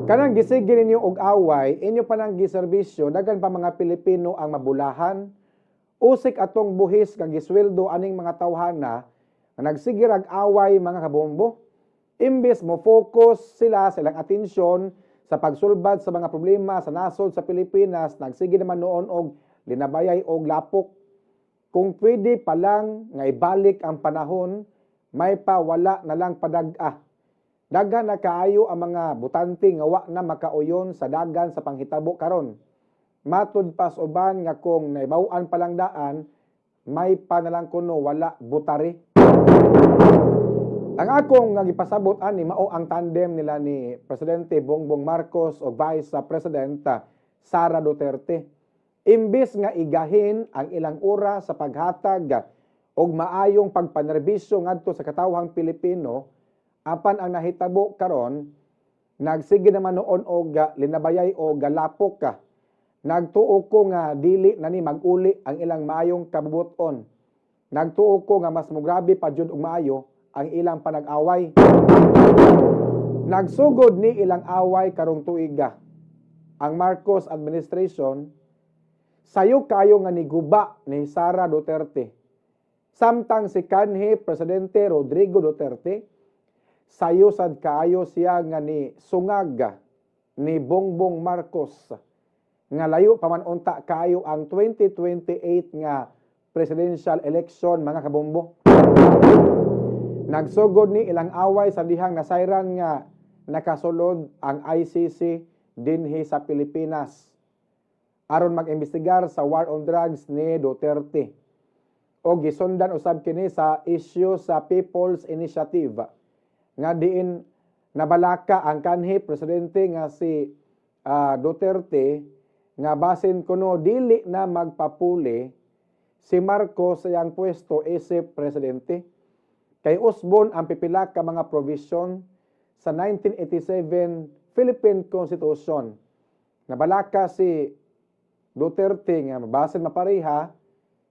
Kanang gisigi ninyo og away, inyo pa nang giserbisyo, daghan pa mga Pilipino ang mabulahan, usik atong buhis kag gisweldo aning mga tawhana nga nagsigir ag away mga kabombo. Imbes mo focus sila sa ilang atensyon sa pagsulbad sa mga problema sa nasod sa Pilipinas, nagsige naman noon og linabayay og lapok. Kung pwede pa lang nga ibalik ang panahon, may pawala na lang padag-a. Daghan na kaayo ang mga butante nga wa na makauyon sa dagan sa panghitabo karon. Matud pas uban nga kung naibaw-an pa lang daan, may pa na lang kuno wala butari. Ang akong nga gipasabot ani mao ang tandem nila ni Presidente Bongbong Marcos o Vice President Sara Duterte. Imbis nga igahin ang ilang oras sa paghatag og maayong pagpanerbisyo ngadto sa katawhang Pilipino, apan ang nahitabo karon, nagsige naman noon og linabayay o galapok ka. Nagtuo ko nga dili na ni mag-uli ang ilang maayong kabubuton. Nagtuo ko nga mas mugrabe pa jud og maayo ang ilang panag-away. Nagsugod ni ilang away karong tuiga. Ang Marcos administration sayo kayo nga niguba ni Sara Duterte. Samtang si kanhi Presidente Rodrigo Duterte, sayo sad kaayo siya nga ni sungag ni Bongbong Marcos nga layo pa man unta kaayo ang 2028 nga presidential election mga kabombo. Nagsugod ni ilang away sa dihang nasayran nga nakasulod ang ICC dinhi sa Pilipinas aron mag-imbestigar sa war on drugs ni Duterte. O gisundan usab kini sa issue sa People's Initiative nga diin nabalaka ang kanhi presidente nga si Duterte nga basin kuno dili na magpapuli si Marcos sa iyang pwesto isip presidente. Kay usbon ang pipila ka mga provision sa 1987 Philippine Constitution. Nabalaka si Duterte nga basin mapareha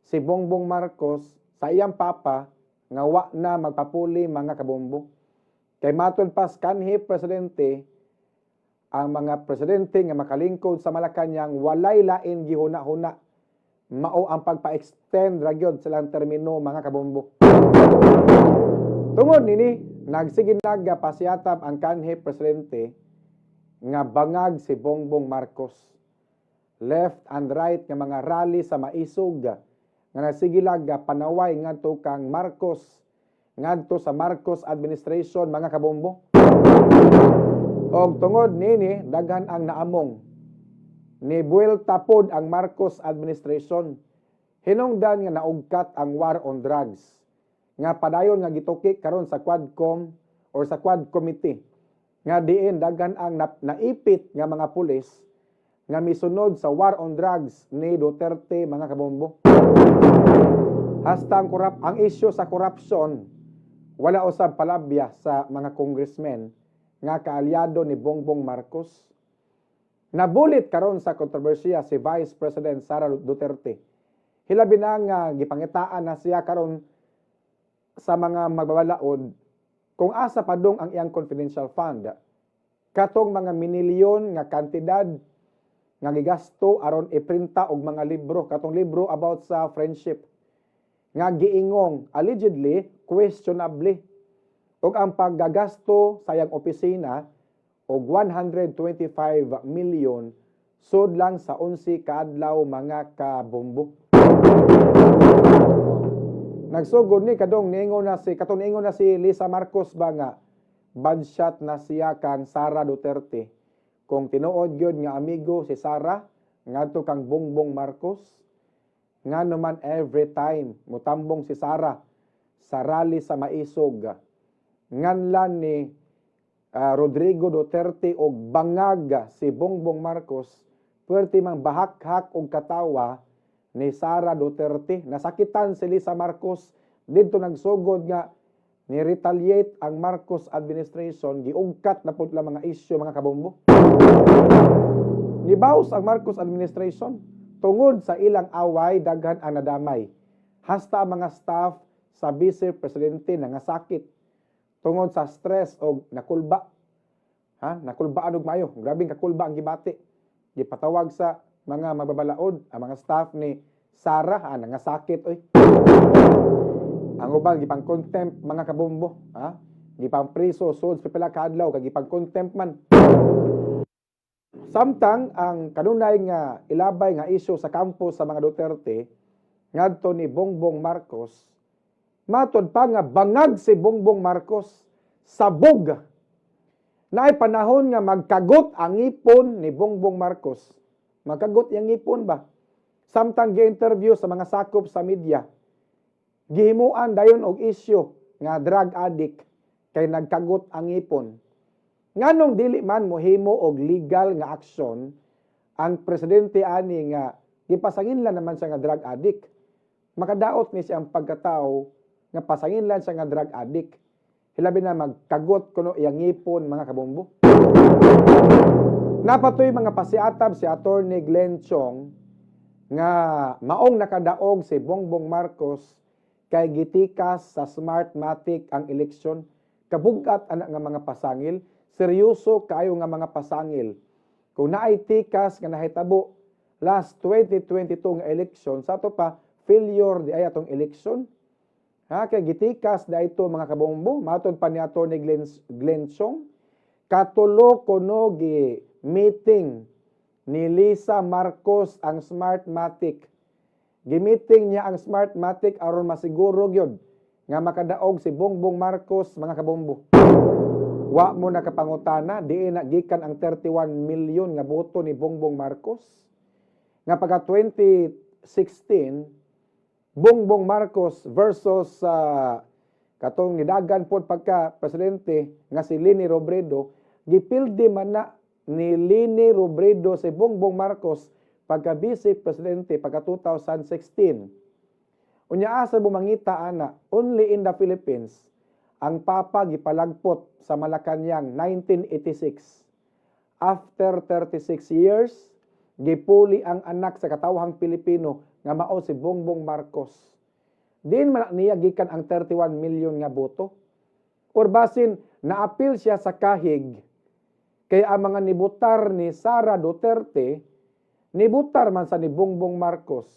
si Bongbong Marcos sa iyang papa nga wa na magpapuli mga kabombo. Kay matud pas kanhi presidente, ang mga presidente nga makalingkod sa Malacañang walay lain gihuna-huna. Mao ang pagpa-extend ra gyud silang termino mga kabombo. Tungod nini, nagsige nagapasyatab ang kanhi presidente nga bangag si Bongbong Marcos. Left and right nga mga rally sa maisog nga nagsigilag panaway ngadto kang Marcos ngadto sa Marcos administration mga kabombo. Og tungod nini, daghan ang naamong ni buwelta pod ang Marcos administration. Hinungdan nga naugkat ang war on drugs nga padayon nga gitukik karon sa Quadcom or sa Quad Committee nga diin daghan ang naipit nga mga pulis nga misunod sa war on drugs ni Duterte mga kabombo. Hasta ang issue sa corruption wala usab palabya sa mga congressmen nga kaalyado ni Bongbong Marcos. Nabulit karon sa kontrobersiya si Vice President Sara Duterte. Hilabi na nga gipangitaan na siya karon sa mga magbabalaod kung asa padung ang iyang confidential fund. Katong mga minilyon nga kantidad nga gigasto aron iprinta og mga libro, katong libro about sa friendship nga giingong allegedly questionably og ang paggagasto sa iyang opisina og 125 million sud lang sa 11 kaadlaw mga kabombo. Nagsugod ni katong ningon na si Lisa Marcos ba nga bad shot na siya kang Sara Duterte. Kung tinuod gyud nga amigo si Sara ngadto kang Bongbong Marcos, nga naman every time mutambong si Sara sa rally sa maisog nganlan ni Rodrigo Duterte og bangag si Bongbong Marcos, perti mang bahak-hak og katawa ni Sara Duterte. Nasakitan si Lisa Marcos didto nagsugod nga ni retaliate ang Marcos administration, giugkat na pud la mga isyu mga kabombo. Nibaws ang Marcos administration tungod sa ilang away, daghan ang nadamay. Hasta ang mga staff sa Vice Presidente nga sakit tungod sa stress o nakulba. Ha? Nakulbaan og mayo. Grabing kakulba ang gibati. Gipatawag sa mga mababalaod, ang mga staff ni Sara, nga sakit oy. Ang uban gipang contempt mga kabombo, ha? Gipang priso sud sa pila ka adlaw kag gipang contempt man. Samtang ang kanunay nga ilabay nga isyu sa kampo sa mga Duterte ngadto ni Bongbong Marcos, matod pa nga bangag si Bongbong Marcos sabog. Naay panahon nga magkagot ang ngipon ni Bongbong Marcos. Magkagot yang ngipon ba? Samtang gi-interview sa mga sakop sa media, gihimuan dayon og isyu nga drug addict kay nagkagot ang ngipon. Nganong dili man mohimo og legal nga aksyon ang presidente ani nga gipasanginlan naman siya nga drug addict. Makadaot ni siya ang pagkatao nga pasanginlan siya nga drug addict. Hilabi na magkagot kuno iyang ngipon mga kabombo. Napatoy mga pasiatab si Attorney Glenn Chong nga maong nakadaog si Bongbong Marcos kay gitikas sa Smartmatic ang eleksyon. Kabugat anak nga mga pasangil, seryoso kayo nga mga pasangil. Kung naay tikas nga nahitabo last 2022 nga eleksyon, sa to pa failure di ay atong eleksyon. Ha, kay gitikas da ito mga kabombo, matod pa ni Attorney Glenn Chong, katulo kuno gi meeting ni Lisa Marcos ang Smartmatic. Gimiting niya ang Smartmatic aron masiguro gyud nga makadaog si Bongbong Marcos mga kabombo. Wa mo nakapangutana diin na gikan ang 31 million nga boto ni Bongbong Marcos. Nga pagka 2016 Bongbong Marcos versus katong nidagan pod pagka presidente nga si Leni Robredo, gipildi man na ni Leni Robredo si Bongbong Marcos pagka vice presidente pagka 2016. Unya asa bumangita ana, only in the Philippines ang papa gipalagpot sa Malacañang 1986. After 36 years, gipuli ang anak sa katawhang Pilipino nga mao si Bongbong Marcos. Din man niya gikan ang 31 million nga boto. Or basin naapil siya sa kahig kay ang mga nibutar ni Sara Duterte nibutar man sa ni Bongbong Marcos.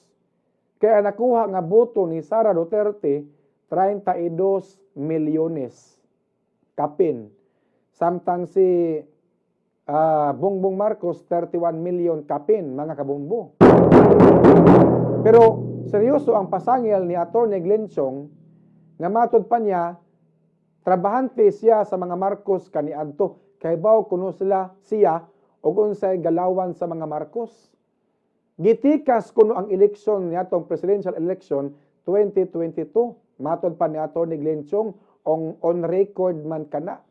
Kaya nakuha nga boto ni Sara Duterte 32 milyones kapin. Samtang si Bongbong Marcos 31 million kapin mga kabombo. Pero seryoso ang pasangil ni Attorney Glenn Chong nga matod pa niya trabahante siya sa mga Marcos kaniadto kay baw kuno siya og unsay galawan sa mga Marcos. Gitikas kuno ang eleksyon niadtong presidential election 2022 matod pa ni Attorney Glenn Chong on record man kana.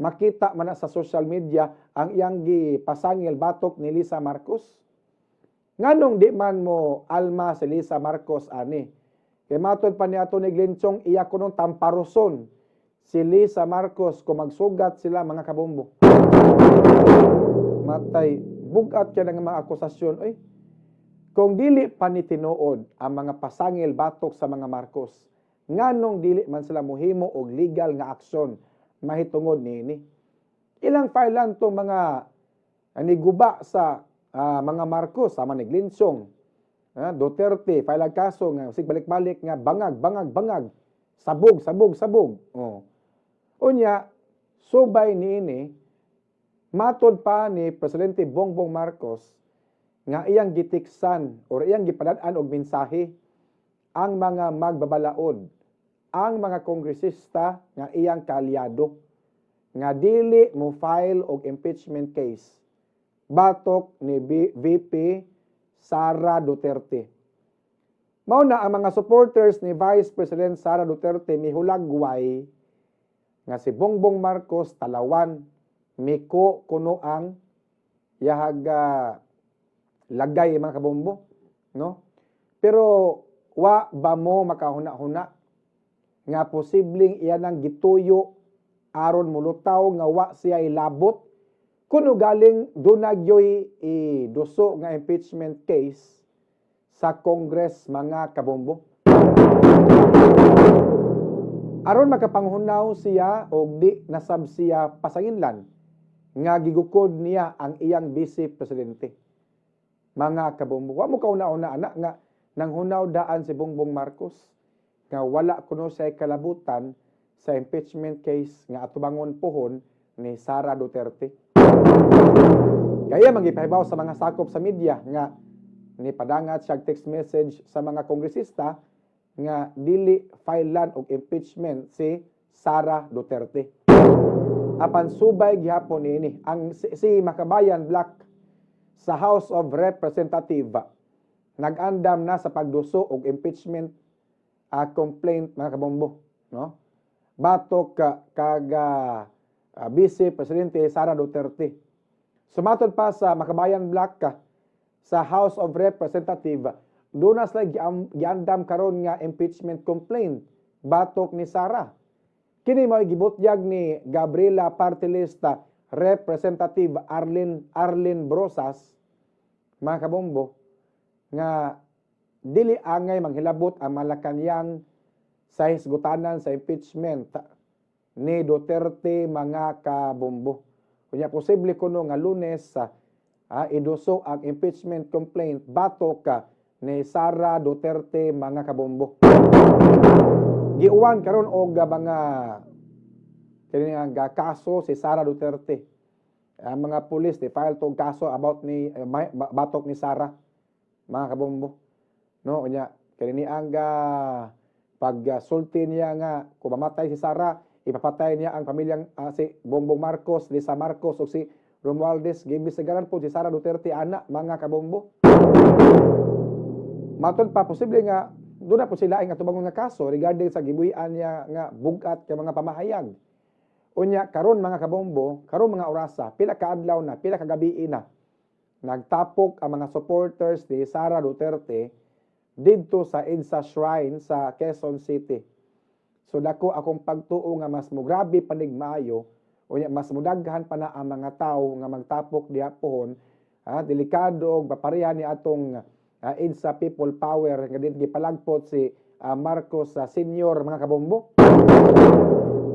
Makita man na sa social media ang iyang gipasangil batok ni Lisa Marcos. Nganong di man mo alma si Lisa Marcos ani? Kay matod pa ni Attorney Glenn Chong iya kunong tamparoson si Lisa Marcos kung magsugat sila mga kabombo. Matay, bugat ka ng mga akusasyon. Oy, kung dili pa ni tinuod ang mga pasangil batok sa mga Marcos, nganong dili man sila muhimo og legal nga aksyon mahitungod nini. Ilang filean to mga aniguba sa mga Marcos sama ni Glenn Chong, Duterte, file kaso nga sig balik-balik nga bangag, sabog. Unya, subay niini, matod pa ni Presidente Bongbong Marcos nga iyang gitiksan o iyang gipadad-an og mensahe ang mga magbabalaod, ang mga kongresista nga iyang kaalyado nga dili mo file og impeachment case batok ni VP Sara Duterte. Mao na ang mga supporters ni Vice President Sara Duterte mihulagway nga si Bongbong Marcos talawan miko kuno ang yahaga lagay mga kabombo, no? Pero wa ba mo makahuna-huna nga posibleng iyan ang gituyo aron mulutaw nga wa siya ilabot kuno galing dunagyoy iduso nga impeachment case sa Congress mga kabombo. Aron makapanghunaw siya og di nasab siya pasanginlan nga gigukod niya ang iyang vice presidente. Mga kabombo, wa mo kauna-una anak nga nanghunaw daan si Bongbong Marcos nga wala kuno sa kalabutan sa impeachment case nga atubangon pohon ni Sara Duterte. Kaya magipahibaw sa mga sakop sa media nga ni padangat siya text message sa mga kongresista nga dili filean og impeachment si Sara Duterte. Apan subay gihapon ini ang si Makabayan Black sa House of Representatives nag-andam na sa pagduso og impeachment complaint mga kabombo, no? Batok Vice Presidente Sara Duterte. Sumatod pa sa Makabayan Black sa House of Representatives, doon na sila giandam karon nga impeachment complaint batok ni Sara. Kini mao gibutyag ni Gabriela Party List Representative Arlene Brosas, mga kabombo, nga dili angay manghilabot ang Malacañang sa hisgutanan sa impeachment ni Duterte, mga kabombo. Kunya posible kuno nga Lunes iduso ang impeachment complaint batok ni Sara Duterte, mga kabombo. Giuwan karon og mga kini nga kaso si Sara Duterte. Ang mga pulis ni file tong kaso about ni batok ni Sara, mga kabombo. No, unya kini ang pagsulti niya nga kung mamatay si Sara, ipapatay niya ang pamilyang si Bongbong Marcos, Lisa Marcos o si Romualdez. Gibisigaran po si Sara Duterte ana, mga kabombo. Matod pa posible nga doon na po sila ang atubangon nga kaso regarding sa gibuhian niya nga bugat ka mga pamahayag. Unya karon mga kabombo, karon mga orasa, pila ka adlaw na, pila ka gabi na nagtapok ang mga supporters ni Sara Duterte didto sa EDSA Shrine sa Quezon City. So dako akong pagtuo nga mas mugrabe panigmaayo, unya mas mudaghan pa na ang mga tawo nga magtapok diha pohon, delikado og papareha ni atong EDSA People Power nga din gipalagpot si Marcos Senior, mga kabombo.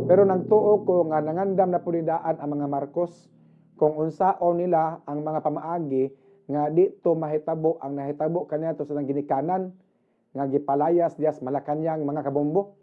Pero nagtuo ko nga nangandam na punidaan ang mga Marcos kung unsaon nila ang mga pamaagi nga dito mahitabo ang nahitabo kaniya to sa ginikanan nga gipalayas dias Malacañang, mga kabombo.